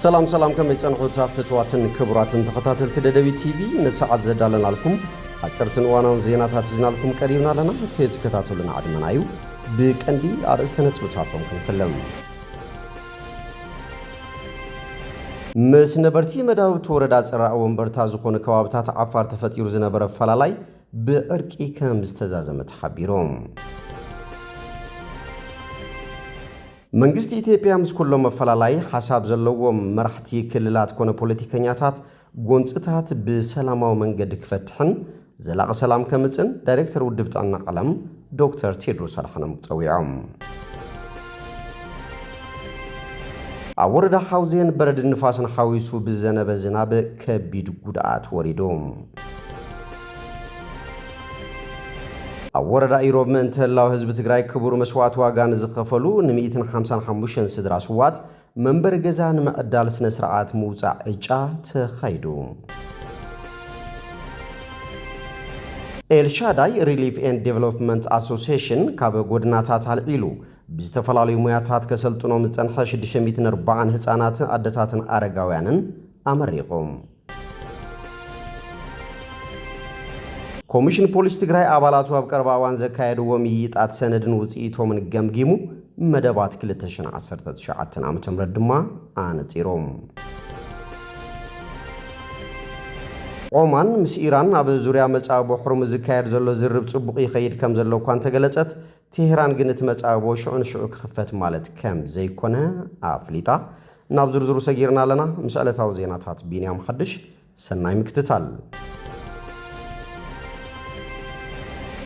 سلام كم يتصنحوا تفتواتن كبراتن تخطاتل تددبي تي في نساعد زدالنا لكم حصرتن وانا زينات تجنا لكم قريبنا لنا كتكتاتوا لنا عدمنا ايو بكندي ارسنه تبصاتهم كنفلم مسنبرتي مداو توردا صراع ومبرتا زخون كوابታት عفار تفطير زنبر فلالاي بأرقي كم استزازمت حبيروم መንግስት ኢትዮጵያ ምስኩሎ መፈላላይ ሐሳብ ዘለዎም መራሕቲ ክልላት ኮነ ፖለቲከኛታት ጎንጽታት በሰላማዊ መንገድ ክፈትሕን ዘላቕ ሰላም ከምጽን ዳይሬክተር ውድብ ጥዕና ቀለም ዶክተር ቴድሮስ አድሓኖም ጸዊዖም አወረዳ ሐውዜን በረድ ንፋስን ሐዊሱ ብዘነበ ዝናብ ከቢድ ጉዳት ወሪዶም አወረዳ ኢሮብ መንተላው ህዝብ ትግራይ ክቡር መስዋዕት ዋጋን ዝኸፈሉ ን155 ስድራ ስዋት መንበር ገዛን ማዕዳል ስነ ስርዓት ሙጻዕ እጫ ተኻይዱ ኤልሻዳይ ሪሊፍ ኤንድ ዴቨሎፕመንት አሶሲዬሽን ካብ ጎድናታት አልዒሉ ብዝተፈላለዩ ሙያታት ከሰልጥኖም ዝጸንሐ 640 ህፃናትን አደታትን አረጋውያንን አመሪቆም ኮሚሽን ፖሊስ ትግራይ አባላቱ አብቀርባዋን ዘካየድዎም ይጣት ሰነድን ውጽኢቶምን ገምጊሙ መደባት 2019 ዓመተ ምህረት ድማ አነጺሮም ኦማን ምስ ኢራን ኣብ ዙርያ መጻቦ ሕሩም ዝካየድ ዘሎ ዝርብ ጽቡቕ ይኸይድ ከም ዘሎ እኳ ተገለጸት ቴህራን ግን እቲ መጻቦ ሽዑ ክኽፈት ማለት ከም ዘይኮነ አፍሊጣ ናብ ዝርዝሩ ሰጊርና ኣለና ምስ ዕለታዊ ዜናታት ቢንያም ሓድሽ ሰናይ ምክትታል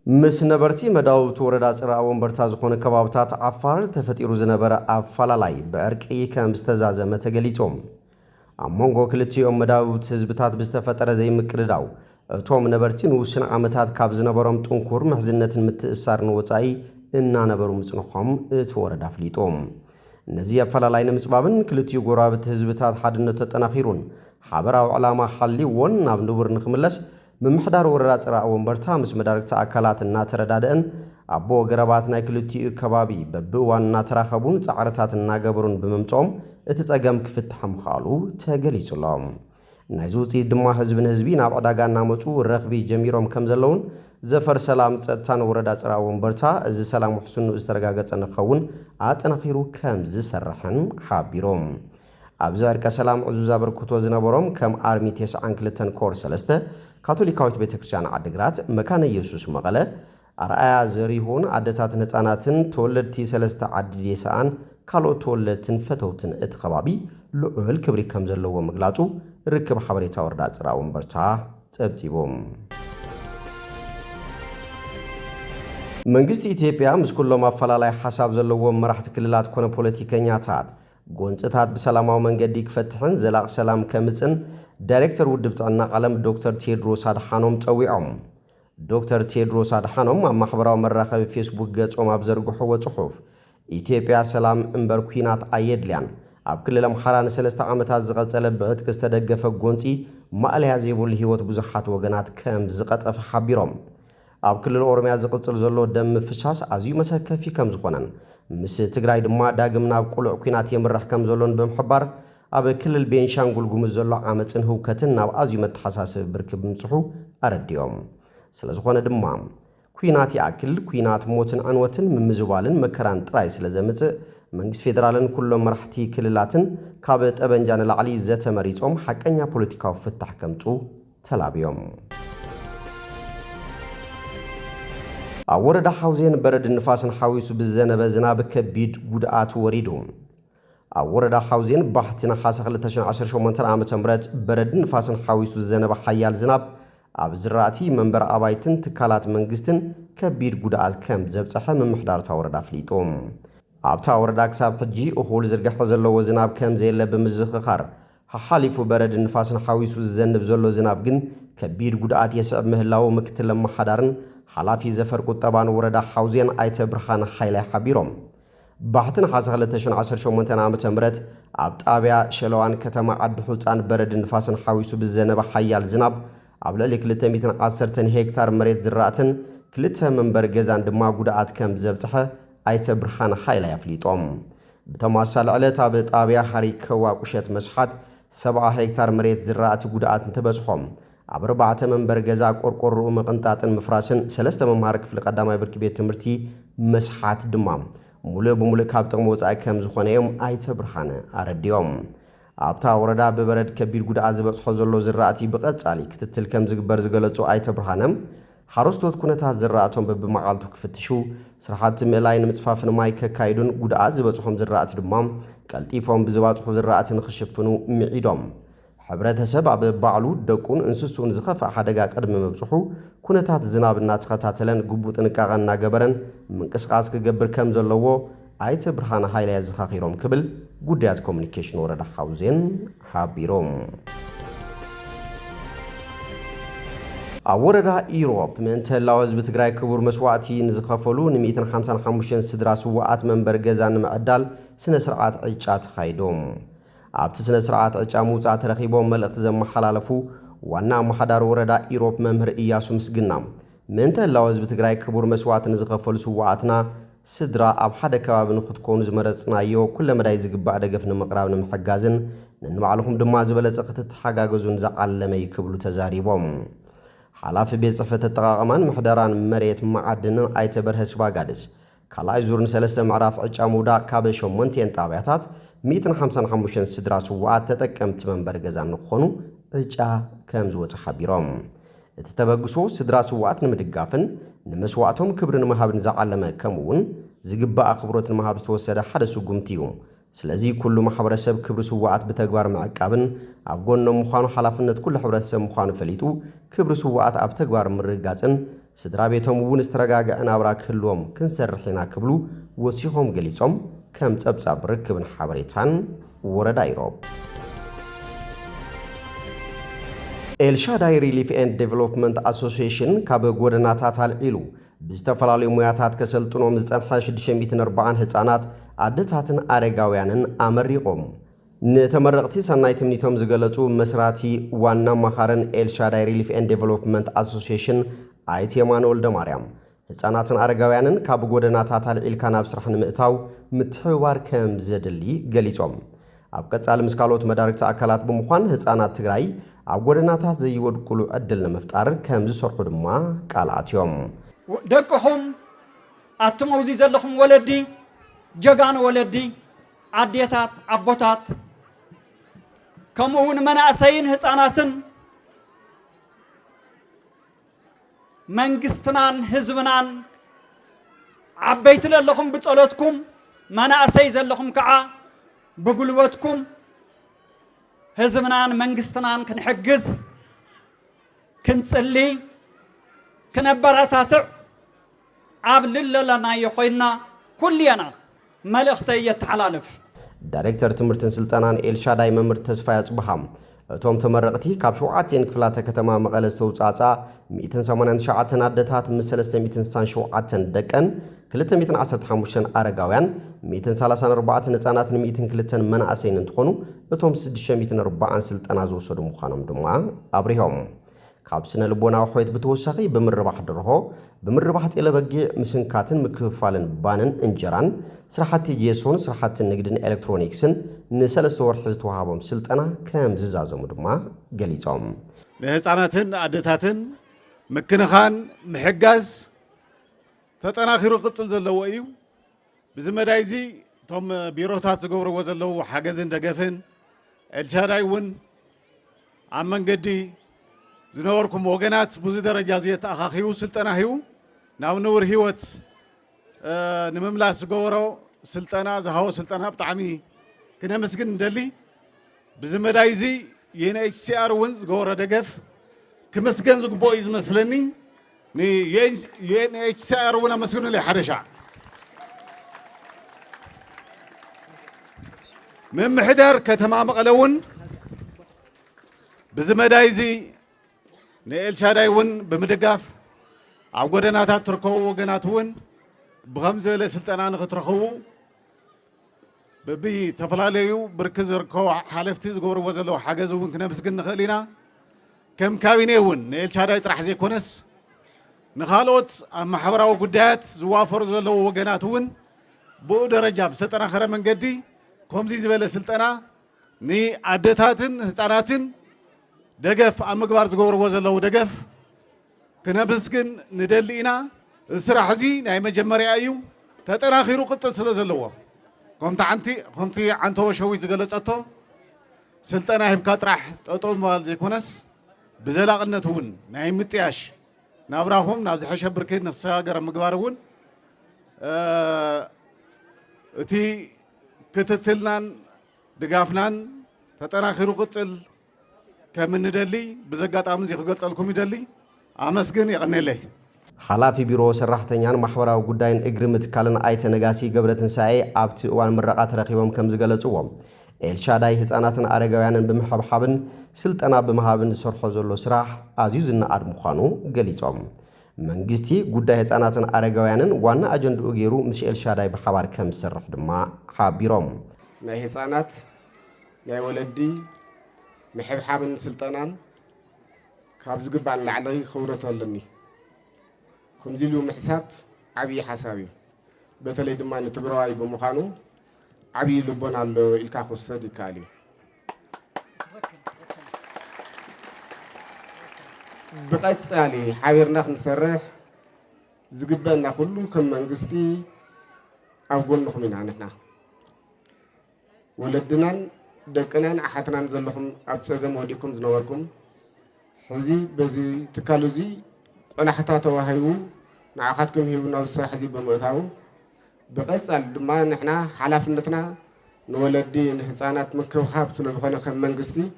مسنبرتي مداو توردا صراع ومبرتا زخون كبابታት عفار تفطيرو زنبر افلالاي بأرقي كم استزازمه تገሊጾም አሞንጎ ክልቲኦም መዳውት ህዝብታት ብዝተፈጠረ ዘይምቅርዳው እቶም ነበርቲን ውስን ዓመታት ካብ ዝነበሮም ጥንኩር መሕዝነትን ምትእሳርን ወጻኢ እና ነበሩ ምጽንሖም እቲ ወረዳ ፍሊጦም እነዚህ አፈላላይ ንምጽባብን ክልቲው ጎራብት ህዝብታት ሓድነት ተጠናኺሩን ሓበራው ዓላማ ሓሊዎን ናብ ንቡር ንኽምለስ ممحدار وررات صراع ومبرتا مس مداركت አካላት እና ተረዳደን አቦ ገረባት ናይ ክልቲኡ ከባቢ በብዋና ተራኸቡን ጻዕረታትና ገብሩን በመምጾም እቲ ጸገም ክፍትሐም ኻሉ ተገሊጹሎም ናይ ዙጺ ድማ ህዝብን ህዝቢ ናብ ዕዳጋና መጹ ረኽቢ ጀሚሮም ከም ዘለውን ዘፈር ሰላም ጸጥታን ወረዳ ጽራዕ ወምበርታ እዚ ሰላም ውሕስኑ ዝተረጋገጸ ንኸውን አጠናኺሩ ከም ዝሰርሕን ሓቢሮም አብዛር ከሰላም ዑዙዛ በርክቶ ዝነበሮም ከም አርሚ 92 ኮር 3 ካቶሊካዊት ቤተክርስቲያን አድግራት መካነ ኢየሱስ መቀለ አርአያ ዘሪሁን አደታትን ህፃናትን ተወለድቲ 3 አድዴሳን ካልኦት ተወለድትን ፈተውትን እትኸባቢ ልዑል ክብሪ ከም ዘለዎ መግላጹ ርክብ ሓበሬታ ወረዳ ጽራዕ ወምበርታ ጸብጺቦም መንግስት ኢትዮጵያ ምስኩሎም አፈላላይ ሐሳብ ዘለዎም መራሕቲ ክልላት ኮነ ፖለቲከኛታት ጎንጽታት በሰላማዊ መንገድ ይክፈትሕን ዘላቕ ሰላም ከምጽን ዳይሬክተር ውድብ ጥዕና ቀለም ዶክተር ቴድሮስ አድሓኖም ጸዊዖም ዶክተር ቴድሮስ አድሓኖም ኣብ ማሕበራዊ መራኸቢ ፌስቡክ ገጾም ኣብ ዘርግሕዎ ጽሑፍ ኢትዮጵያ ሰላም እምበር ኩናት ኣየድልያን ኣብ ክልል ኣምሓራ ን3 ዓመታት ዝቐጸለ ብዕጥቂ ዝተደገፈ ጎንጺ ማዕልያ ዘይብሉ ህይወት ብዙሓት ወገናት ከም ዝቐጠፈ ሓቢሮም ኣብ ክልል ኦሮሚያ ዝቕጽል ዘሎ ደም ፍሳስ ኣዝዩ መሰከፊ ከም ዝኾነን ምስ ትግራይ ድማ ዳግም ናብ ቁልዕ ኩናት የምራሕ ከም ዘሎን ብምሕባር ኣብ ክልል ቤንሻንጉል ጉሙዝ ዘሎ ዓመጽን ህውከትን ናብ ኣዝዩ መተሓሳሰብ ብርክብ ምጽሑ ኣረድዮም ስለዝኾነ ድማ ኩናት ይኣክል ኩናት ሞትን ዕንወትን ምምዝባልን መከራን ጥራይ ስለዘምጽእ መንግስት ፌደራልን ኩሎም መራሕቲ ክልላትን ካብ ጠበንጃ ንላዕሊ ዘተመሪጾም ሓቀኛ ፖለቲካዊ ፍታሕ ከምጹ ተላብዮም አወረዳ ሐውዜን በረድ ንፋስን ሐዊሱ ብዘነበ ዝናብ ከቢድ ጉዳት ወሪዱ አወረዳ ሐውዜን ባህትና ሐሳኽ 2018 ዓመተ ምህረት በረድ ንፋስን ሐዊሱ ዘነበ ሓያል ዝናብ ኣብ ዝራእቲ መንበር አባይትን ትካላት መንግስትን ከቢድ ጉዳት ከም ዘብጽሐ ምምሕዳርታ ወረዳ ፍሊጦም ኣብታ ወረዳ ክሳብ ሕጂ እኹል ዝርግሕ ዘለዎ ዝናብ ከም ዘየለ ብምዝኽኻር ሓሊፉ በረድ ንፋስን ሐዊሱ ዘንብ ዘሎ ዝናብ ግን ከቢድ ጉዳት የስዕብ ምህላው ምክትል መሓዳርን ሓላፊ ዘፈር ቁጠባን ወረዳ ሐውዜን ኣይተ ብርሃን ሓይላይ ሓቢሮም ባህትን ሐሳኽ 2018 ዓመተ ምህረት ኣብ ጣብያ ሸለዋን ከተማ ዓዲ ሑጻን በረድ ንፋስን ሐዊሱ ብዘነበ ሓያል ዝናብ ኣብ ልዕሊ 210 ሄክታር መሬት ዝራእትን 2 መንበር ገዛን ድማ ጉዳት ከም ዘብጽሐ ኣይተ ብርሃን ሓይላይ ኣፍሊጦም بتماثل علتا بطابع حريك واقشت مسحات 7 هكتار مريت زراعة ጉድኣት እንትበጽሖም ኣብ 4 መንበር ገዛ ቆርቆሮ መቕንጣጥን ምፍራስን 3 መምሃር ክፍሊ ቀዳማይ ብርኪ ቤት ትምህርቲ መስሓት ድማ ሙሉእ ብሙሉእ ካብ ጥቕሚ ወጻኢ ከም ዝኾነ እዮም ኣይተ ብርሃነ ኣረዲዮም ኣብታ ወረዳ በበረድ ከቢድ ጉድኣት ዝበጽሖ ዘሎ ዝራእቲ ብቐጻሊ ክትትል ከም ዝግበር ዝገለጹ ኣይተ ብርሃነ ሓረስቶት ኩነታት ዝራእቶም በብመዓልቱ ክፍትሹ ስራሕቲ ምእላይ ንምጽፋፍን ማይ ከካይዱን ጉድኣት ዝበጽሖም ዝራእቲ ድማ ቀልጢፎም ብዝባጽሑ ዝራእቲ ንኽሽፍኑ ምዒዶም ሕብረተሰብ ኣብ ባዕሉ ደቁን እንስሱን ዝኸፍእ ሓደጋ ቅድሚ መብጽሑ ኩነታት ዝናብ እናተኸታተለን ግቡእ ጥንቃቐ እናገበረን ምንቅስቓስ ክገብር ከም ዘለዎ ኣይተ ብርሃነ ሃይለያ ዘኻኺሮም ክብል ጉዳያት ኮሙኒኬሽን ወረዳ ሓውዜን ሓቢሮም ኣብ ወረዳ ኢሮብ ምእንተላው ህዝቢ ትግራይ ክቡር መስዋዕቲ ንዝኸፈሉ ን155 ስድራ ስዋዓት መንበር ገዛ ንምዕዳል ስነ ስርዓት ዕጫ ተኻይዶም ኣብቲ ስነ ስርዓት ዕጫ ምውፃእ ተረኺቦም መልእኽቲ ዘመሓላለፉ ዋና ኣመሓዳሪ ወረዳ ኢሮብ መምህር ኢያሱ ምስግና ምእንተላው ህዝቢ ትግራይ ክቡር መስዋዕቲ ንዝኸፈሉ ስዋዓትና ስድራ ኣብ ሓደ ከባቢ ንኽትኮኑ ዝመረጽናዮ ኩለ መዳይ ዝግባእ ደገፍ ንምቕራብ ንምሕጋዝን ንባዕልኹም ድማ ዝበለጸ ክትተሓጋገዙን ዝዓለመ ይክብሉ ተዛሪቦም ሓላፊ ቤት ጽሕፈት ኣጠቓቕማን ምሕደራን መሬት መዓድንን ኣይተ በርሀ ስባጋድስ ካልኣይ ዙርን 3 ምዕራፍ ዕጫ ምውዳእ ካብ 8 ጣብያታት 155 ስድራ ስዋዓት ተጠቀምቲ መንበር ገዛ ንኽኾኑ ዕጫ ከም ዝወጽእ ሓቢሮም እቲ ተበግሶ ስድራ ስዋዓት ንምድጋፍን ንመስዋዕቶም ክብሪ ንምሃብን ዝዓለመ ከምኡውን ዝግባእ ኣኽብሮት ንምሃብ ዝተወሰደ ሓደ ስጉምቲ እዩ ስለዚ ኩሉ ማሕበረሰብ ክብሪ ስዋዓት ብተግባር ምዕቃብን ኣብ ጎኖም ምዃኑ ሓላፍነት ኩሉ ሕብረተሰብ ምዃኑ ፈሊጡ ክብሪ ስዋዓት ኣብ ተግባር ምርጋጽን ስድራ ቤቶም እውን ዝተረጋግዐ ናብራ ክህልዎም ክንሰርሕ ኢና ክብሉ ወሲኾም ገሊጾም ከም ጸብጻብ ርክብን ሓበሬታን ወረዳ ኢሮብ ኤልሻዳይ ሪሊፍ ኤንድ ዴቨሎፕመንት ኣሶሲዬሽን ካብ ጎደናታት ኣልዒሉ ብዝተፈላለዩ ሙያታት ከሰልጥኖም ዝጸንሐ 640 ህፃናት ኣደታትን ኣረጋውያንን ኣመሪቖም ንተመረቕቲ ሰናይ ትምኒቶም ዝገለጹ መስራቲ ዋና መኻረን ኤልሻዳይ ሪሊፍ ኤንድ ዴቨሎፕመንት ኣሶሲዬሽን ኣይተ የማነ ወልደ ማርያም ህፃናትን ኣረጋውያንን ካብ ጎደናታት ኣልዒልካ ናብ ስራሕ ንምእታው ምትሕብባር ከም ዘድሊ ገሊጾም ኣብ ቀጻሊ ምስ ካልኦት መዳርግቲ ኣካላት ብምዃን ህፃናት ትግራይ ኣብ ጎደናታት ዘይወድቁሉ ዕድል ንምፍጣር ከም ዝሰርሑ ድማ ቃልኣት እዮም ደቅኹም ኣትመውዚ ዘለኹም ወለዲ ጀጋኑ ወለዲ ኣዴታት ኣቦታት ከምኡውን መናእሰይን ህፃናትን መንግስትናን ህዝብናን ዓበይቲ ዘለኹም ብጸሎትኩም መናእሰይ ዘለኹም ከዓ ብጉልበትኩም ህዝብናን መንግስትናን ክንሕግዝ ክንጽሊ ክነበራታትዕ ኣብ ልለናዮ ኮይና ኩልየና መልእኽተይ የተሓላለፍ ዳይሬክተር ትምህርትን ስልጠናን ኤልሻዳይ መምህር ተስፋይ ኣጽብሃም እቶም ተመረቕቲ ካብ 7 ክፍላተ ከተማ መቐለ ዝተውጻጻ 189 ኣደታት ምስ 367 ደቀን 215 ኣረጋውያን 134 ህፃናትን 102 መናእሰይን እንትኾኑ እቶም 640 ስልጠና ዝወሰዱ ምዃኖም ድማ ኣብሪሆም ካብ ስነ ልቦናዊ ሕይወት ብተወሳኺ ብምርባሕ ድርሆ ብምርባሕ ጤለ በጊዕ ምስንካትን ምክፍፋልን ባንን እንጀራን ስራሕቲ ጄሶን ስራሕቲ ንግድን ኤሌክትሮኒክስን ን3 ወርሒ ዝተዋሃቦም ስልጠና ከም ዝዛዘሙ ድማ ገሊጾም ንህፃናትን ኣደታትን ምክንኻን ምሕጋዝ ተጠናኺሩ ቅጽል ዘለዎ እዩ ብዝመዳይ እዚ እቶም ቢሮታት ዝገብርዎ ዘለዉ ሓገዝን ደገፍን ኤልሻዳይ እውን ኣብ መንገዲ ዝነበርኩም ወገናት ብዙ ደረጃ ዝተኣኻኺቡ ስልጠና ሂቡ ናብ ንቡር ህይወት ንምምላስ ዝገበሮ ስልጠና ዝሃቦ ስልጠና ብጣዕሚ ክነመስግን እንደሊ ብዝመዳይ እዚ ዩኤንኤችሲአር እውን ዝገበሮ ደገፍ ክመስገን ዝግብኦ እዩ ዝመስለኒ ዩኤንኤችሲአር እውን ኣመስግኑለይ ሓደሻ ምምሕዳር ከተማ መቐለ እውን ብዝመዳይ እዚ ንኤልሻዳይ እውን ብምድጋፍ ኣብ ጎደናታት ትርከቡ ወገናት እውን ብኸም ዝበለ ስልጠና ንኽትረኽቡ ብተፈላለዩ ብርኪ ዝርከቡ ሓለፍቲ ዝገብርዎ ዘለዉ ሓገዝ እውን ክነመስግን ንኽእል ኢና ከም ካቢነ እውን ንኤልሻዳይ ጥራሕ ዘይኮነስ ንኻልኦት ኣብ ማሕበራዊ ጉዳያት ዝዋፈሩ ዘለዉ ወገናት እውን بو درجة بستنا خرا من قدي كومزي زبالة سلطنا ني عدتاتن هساناتن دقف أمقبار زغور وزلو دقف كنا بسكن ندلينا السرح زي ناي مجمري أيو تتنا خيرو قطة سلزلوه كمتي عنتو شوي زغلت أتو سلطنا هبكات راح تطول مال زي كونس بزلاقنتون ناي متياش نابراهم نابز حشب بركيد نفسها مقبارون اتي كتتلنان دقافنان تتراخيرو قتل كمن ندلي بزقات آمن زي قتلكم يدلي آمسكن يغني لي حلافي بيرو سرحتنيان محوراو قداين اقرمت كالن آيت نغاسي قبرتن ساعي آبتي اوان مرقات رقيبهم كم زغلتوهم ኤልሻዳይ ህፃናትን አረጋውያንን በመሐብሐብን ስልጠና በመሃብን ሰርሖ ዘሎ ስራሕ አዚዝና አድምዃኑ ገሊጾም መንግስቲ ጉዳይ ህፃናትን አረጋውያንን ዋና አጀንዳኡ ገይሩ ምስ ኤልሻዳይ በሐባር ከም ዝሰርሕ ድማ ሓቢሮም ናይ ህፃናት ናይ ወለዲ መሐብሐብን ስልጠናን ካብ ዝግባእ ላዕለይ ክብረቶ ኣለኒ ከምዚ ኢሉ ምሕሳብ ዓብይ ሓሳብ እዩ በተለይ ድማ ንትግራዋይ ብምዃኑ عبي لبنا له الكاخ السدي كالي بقيت سالي حاورنا نسرح زقبنا كله كم منقستي أقول لكم من عننا ولدنا دكنا أحدنا نزلهم أبصقم وديكم زنوركم حزي بزي تكالوزي أنا حتى توهيو نعاقدكم هيونا وسرح زي بموتاو بقصال دما نحنا حلافنتنا نولدي نحصانات مكوخاب سلوخنا كم منغستي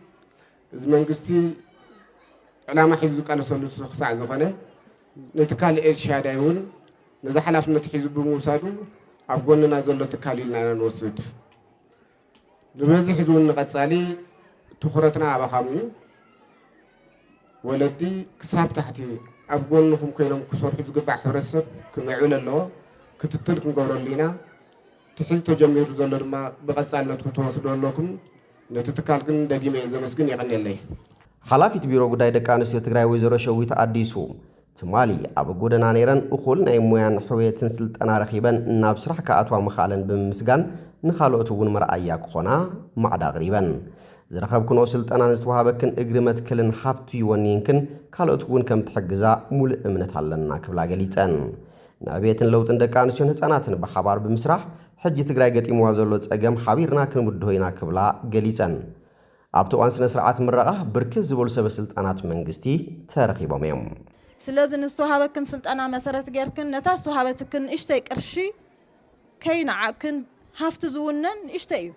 از منغستي علامه حيزو قال سولو خصاع زخنه نتكال إرشادايون نزا حلافنت حيزو بموسادو ابغوننا زلو تكاليلنا نوسد لبزي حيزو نقصالي تخرتنا ابخامو ولدي كساب تحتي ابغونكم كينم كسور حيزو قبع حرسب كمعول الله كتتل كنقولنا تحس تجمعوا دولار ما بقصالنا توصلوا لكم نتتكال كن دقيمة إذا مسكين يغني الله حلافة بيرو قداي دكانسيو تግራይ ወይዘሮ ሸዊት አዲሱ ትማሊ ኣብ ጎደና ነይረን እኹል ናይ ሞያን ሕውየትን ስልጠና ረኺበን ናብ ስራሕ ከኣትዋ መኻለን ብምስጋን ንኻልኦት እውን መርኣያ ክኾና ማዕዳ ቅሪበን ዝረኸብክኖ ስልጠናን ዝተዋሃበክን እግሪ መትከልን ሓፍቱ ይወኒንክን ካልኦት እውን ከም ትሕግዛ ሙሉእ እምነት ኣለና ክብላ ገሊፀን ናብየትን ለውጥን ደቃንስዮን ህፃናትን በሐባር ብምስራሕ ሕጂ ትግራይ ገጢምዋ ዘሎ ጸገም ሓቢርና ክንምድሆይና ክብላ ገሊፀን ኣብቲ እዋን ስነ ስርዓት ምረቓ ብርክት ዝበሉ ሰበስልጣናት መንግስቲ ተረኺቦም እዮም ስለዚ ንዝተዋሃበክን ስልጠና መሰረት ጌርክን ነታ ዝተዋሃበትክን እሽተይ ቅርሺ ከይንዓክን ሃፍቲ ዝውነን እሽተይ እዩ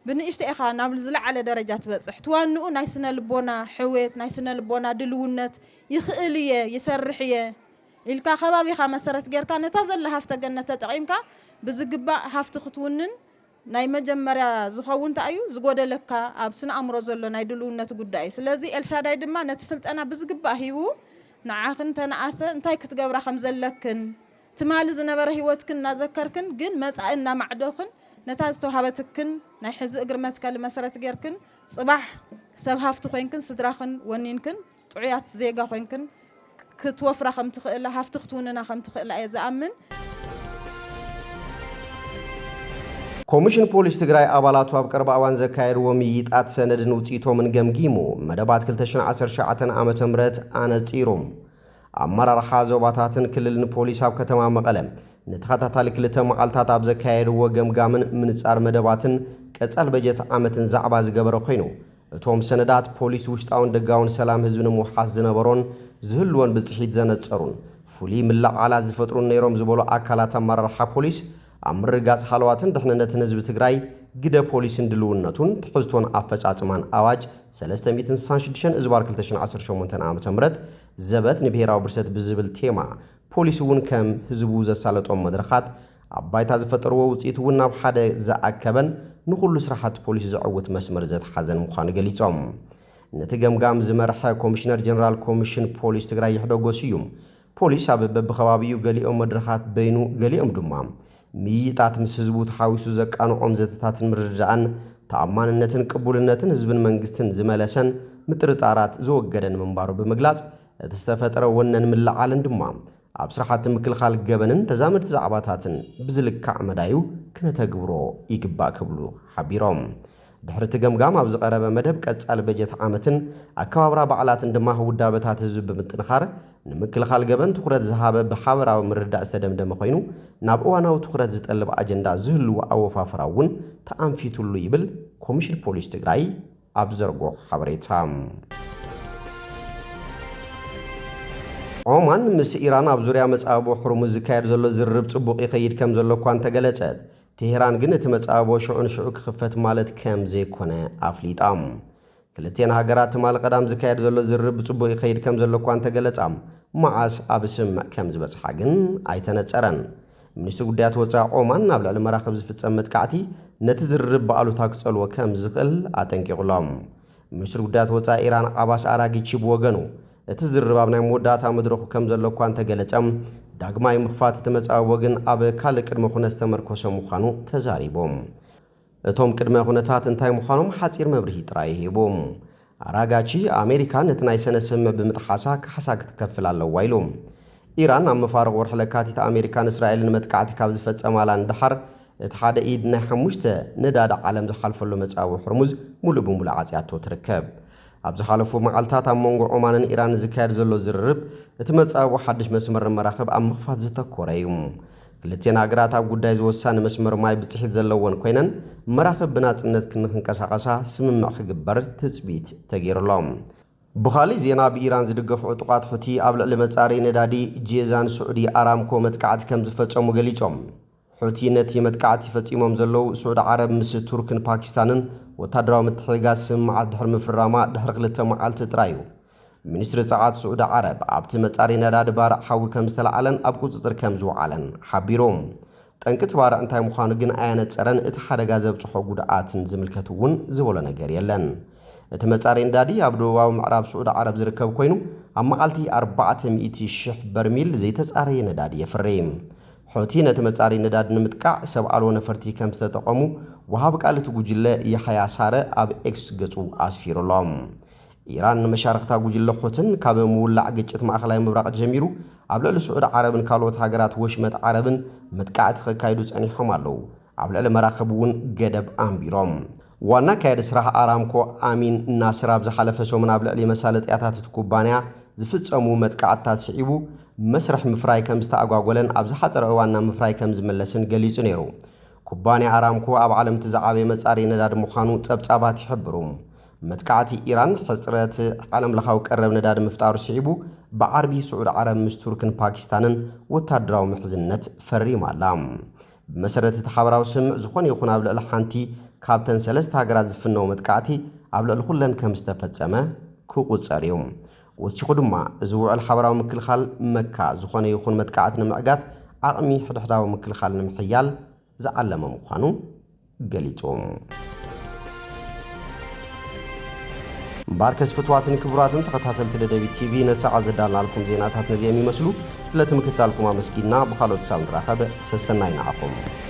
ብንእሽተይ ኢኻ ናብ ዝለዓለ ደረጃ ትበፅሕ ትዋንኡ ናይ ስነ ልቦና ሕዌት ናይ ስነ ልቦና ድልውነት ይኽእል እየ ይሰርሕ እየ ኢልካ ከባቢኻ መሰረት ጌርካ ነታ ዘለ ሃፍተ ገነት ተጠቒምካ ብዝግባእ ሃፍቲ ክትውንን ናይ መጀመርያ ዝኸውን ታዩ ዝጎደለካ ኣብ ስነ ኣእምሮ ዘሎ ናይ ድልውነት ጉዳይ ስለዚ ኤልሻዳይ ድማ ነቲ ስልጠና ብዝግባእ ሂቡ ንዓኽን ተነኣሰ እንታይ ክትገብራ ከም ዘለክን ትማሊ ዝነበረ ህይወትክን እናዘከርክን ግን መጻእና ማዕዶኽን ነታ ዝተዋሃበትክን ናይ ሕዚ እግሪ መትከል መሰረት ጌርክን ጽባሕ ሰብ ሃፍቲ ኮይንክን ስድራኽን ወኒንክን ጥዑያት ዜጋ ኮይንክን ክትወፍራ ከም ትኽእላ ሃፍቲ ክትውንና ከም ትኽእላ እየ ዝኣምን ኮሚሽን ፖሊስ ትግራይ ኣባላቱ ኣብ ቀረባ እዋን ዘካየድዎ ምይይጣት ሰነድን ውፅኢቶምን ገምጊሙ መደባት 2019 ዓመተ ምህረት ኣነፂሮም ኣመራርሓ ዞባታትን ክልልን ፖሊስ ኣብ ከተማ መቐለ ንተኸታታሊ ክልተ መዓልታት ኣብ ዘካየድዎ ገምጋምን ምንጻር መደባትን ቀጻል በጀት ዓመትን ዛዕባ ዝገበረ ኮይኑ እቶም ሰነዳት ፖሊስ ውሽጣውን ደጋውን ሰላም ህዝብን ምውሓስ ዝነበሮን ዝህልዎን ብጽሒት ዘነጸሩን ፍሉይ ምልዕዓላት ዝፈጥሩን ነይሮም ዝበሉ ኣካላት ኣመራርሓ ፖሊስ ኣብ ምርጋጽ ሓለዋትን ድሕንነትን ህዝቢ ትግራይ ግደ ፖሊስን ድልውነቱን ትሕዝቶን ኣፈጻጽማን ኣዋጅ 366 እዝባር 2018 ዓመተ ምህረት ዘበት ንብሔራዊ ብርሰት ብዝብል ቴማ ፖሊስ እውን ከም ህዝቡ ዘሳለጦም መድረኻት ኣባይታ ዝፈጠርዎ ውፅኢት እውን ናብ ሓደ ዝኣከበን ንኹሉ ስራሓት ፖሊስ ዝዕውት መስመር ዘተሓዘን ምዃኑ ገሊጾም ነቲ ገምጋም ዝመርሐ ኮሚሽነር ጀነራል ኮሚሽን ፖሊስ ትግራይ ይሕደጎስ እዩ ፖሊስ ኣብ በብኸባቢኡ ገሊኦም መድረኻት በይኑ ገሊኦም ድማ ምይይጣት ምስ ህዝቡ ተሓዊሱ ዘቃንዖም ዘተታትን ምርዳእን ተኣማንነትን ቅቡልነትን ህዝብን መንግስትን ዝመለሰን ምጥርጣራት ዝወገደን ምንባሩ ብምግላጽ እቲ ዝተፈጠረ ወነን ምልዓልን ድማ ኣብ ስራሕቲ ምክልኻል ገበንን ተዛመድቲ ዛዕባታትን ብዝልክዕ መዳዩ ክነተግብሮ ይግባእ ክብሉ ሓቢሮም ድሕሪ ገምጋም ኣብ ዝቐረበ መደብ ቀጻሊ በጀት ዓመትን ኣከባብራ በዓላትን ድማ ውዳበታት ህዝቢ ብምጥንኻር ንምክልኻል ገበን ትኹረት ዝሃበ ብሓበራዊ ምርዳእ ዝተደምደመ ኮይኑ ናብ እዋናዊ ትኹረት ዝጠልብ ኣጀንዳ ዝህልዎ ኣወፋፍራ እውን ተኣንፊቱሉ ይብል ኮሚሽን ፖሊስ ትግራይ ኣብ ዘርጎ ሓበሬታ ኦማን ምስ ኢራን ኣብ ዙርያ መጻቦ ሕርሙዝ ዝካየድ ዘሎ ዝርብ ጽቡቕ ይኸይድ ከም ዘሎ እኳ እንተገለጸት ቴሄራን ግን እቲ መጻቦ ሽዑን ሽዑ ክኽፈት ማለት ከም ዘይኮነ ኣፍሊጣ ክልቴን ሃገራት ትማል ቀዳም ዝካየድ ዘሎ ዝርብ ጽቡቕ ይኸይድ ከም ዘሎ እኳ እንተገለጸ መዓስ ኣብ ስምዕ ከም ዝበጽሓ ግን ኣይተነጸረን ሚኒስትሪ ጉዳያት ወጻኢ ኦማን ናብ ልዕሊ መራኸብ ዝፍጸም መጥቃዕቲ ነቲ ዝርብ በኣሉታ ክጸልዎ ከም ዝኽእል ኣጠንቂቑሎም ሚኒስትሪ ጉዳያት ወጻኢ ኢራን ዓባስ ኣራጊቺ ብወገኑ እቲ ዝርብ ኣብ ናይ መወዳእታ መድረኹ ከም ዘሎ እኳ እንተገለጸ ዳግማይ ምኽፋት እቲ መጻወ ግን ኣብ ካልእ ቅድመ ኩነት ዝተመርኮሰ ምዃኑ ተዛሪቦም እቶም ቅድመ ኩነታት እንታይ ምዃኖም ሓጺር መብርሂ ጥራይ ሂቦም ኣራጋቺ ኣሜሪካ ነቲ ናይ ሰነ ስምምዕ ብምጥሓሳ ካሕሳ ክትከፍል ኣለዋ ኢሎም ኢራን ኣብ መፋረቕ ወርሒ ለካቲት ኣሜሪካን እስራኤልን መጥቃዕቲ ካብ ዝፈጸማላ እንድሓር እቲ ሓደ ኢድ ናይ 5 ነዳዲ ዓለም ዝሓልፈሉ መጻወ ሕርሙዝ ሙሉእ ብምሉእ ዓጽያቶ ትርከብ ኣብ ዝሓለፉ መዓልታት ኣብ መንጎ ኦማንን ኢራን ዝካየድ ዘሎ ዝርርብ እቲ መጻወ ሓድሽ መስመር መራኸብ ኣብ ምኽፋት ዘተኮረ እዩ ክልቴን ሃገራት ኣብ ጉዳይ ዝወሳነ መስመር ማይ ብጽሒት ዘለዎን ኮይነን መራኸብ ብናጽነት ክንቀሳቐሳ ስምምዕ ክግበር ትጽቢት ተገይሩሎም ብኻልእ ዜና ብኢራን ዝድገፉ ዕጡቓት ሁቲ ኣብ ልዕሊ መጻረዪ ነዳዲ ጄዛን ስዑዲ ኣራምኮ መጥቃዕቲ ከም ዝፈጸሙ ገሊጾም ሁቲ ነቲ መጥቃዕቲ ፈጺሞም ዘለዉ ስዑድ ዓረብ ምስ ቱርክን ፓኪስታንን ወታደራዊ ምትሕግጋዝ ስምምዓት ድሕሪ ምፍራማ ድሕሪ 2 መዓልቲ ጥራዩ ሚኒስትሪ ጸዓት ስዑድ ዓረብ ኣብቲ መጻረዪ ነዳዲ ባርዕ ሓዊ ከም ዝተለዓለን ኣብ ቁፅፅር ከም ዝወዓለን ሓቢሮም ጠንቅቲ ባርዕ እንታይ ምዃኑ ግን ኣያነጸረን እቲ ሓደጋ ዘብጽሖ ጉድኣትን ዝምልከት እውን ዝበሎ ነገር የለን እቲ መጻረዪ ነዳዲ ኣብ ደቡባዊ ምዕራብ ስዑድ ዓረብ ዝርከብ ኮይኑ ኣብ መዓልቲ 400,000 በርሚል ዘይተጻረየ ነዳዲ የፍርይ ሁቲ ነቲ መጻረዪ ነዳዲ ንምጥቃዕ ሰብ ኣልቦ ነፈርቲ ከም ዝተጠቐሙ ወሃብ ቃልቲ ጉጅለ የሕያ ሳረ ኣብ ኤክስ ገጹ ኣስፊሩሎም ኢራን ንመሻርክታ ጉጅለ ሁቲን ካብ ምውላዕ ግጭት ማእኸላይ ምብራቕ ጀሚሩ ኣብ ልዕሊ ስዑድ ዓረብን ካልኦት ሃገራት ወሽመጥ ዓረብን መጥቃዕቲ ክካይዱ ጸኒሖም ኣለዉ ኣብ ልዕሊ መራኸብ እውን ገደብ ኣንቢሮም ዋና ካየዲ ስራሕ ኣራምኮ ኣሚን ናስር ኣብ ዝሓለፈ ሰሙን ኣብ ልዕሊ መሳለጥያታት እቲ ኩባንያ ዝፍጸሙ መጥቃዕትታት ስዒቡ መስርሕ ምፍራይ ከም ዝተኣጓጎለን ኣብ ዝሓፀረ እዋን ምፍራይ ከም ዝመለስን ገሊጹ ነይሩ ኩባንያ ኣራምኮ ኣብ ዓለም ተዛዓበየ መጻረዪ ነዳዲ ምዃኑ ጸብጻባት ይሕብሩ መጥቃዕቲ ኢራን ሕጽረት ዓለም ለኻዊ ቀረብ ነዳዲ ምፍጣሩ ስዒቡ ብዓርቢ ስዑድ ዓረብ ምስ ቱርክን ፓኪስታንን ወታደራዊ ምሕዝነት ፈሪማላ ብመሰረት እቲ ሓበራዊ ስምዕ ዝኾነ ይኹን ኣብ ልዕሊ ሓንቲ ካብተን 3 ሃገራት ዝፍነው መጥቃዕቲ ኣብ ልዕሊ ኩለን ከም ዝተፈጸመ ክቁጸር እዩ ወሲኹ ድማ እዚ ውዕል ሓበራዊ ምክልኻል መካ ዝኾነ ይኹን መጥቃዕቲ ንምዕጋት ዓቕሚ ሕድሕዳዊ ምክልኻል ንምሕያል ዝዓለመ ምዃኑ ገሊጾም ባርከስ ፍትዋትን ክቡራትን ተኸታተልቲ ደደቢት ቲቪ ነሰዓት ዘዳልናልኩም ዜናታት ነዚኦም ይመስሉ ስለቲ ምክትታልኩም ኣመስጊና ብኻልኦት ሳብ ንራኸብ ሰሰናይ ንዓኹም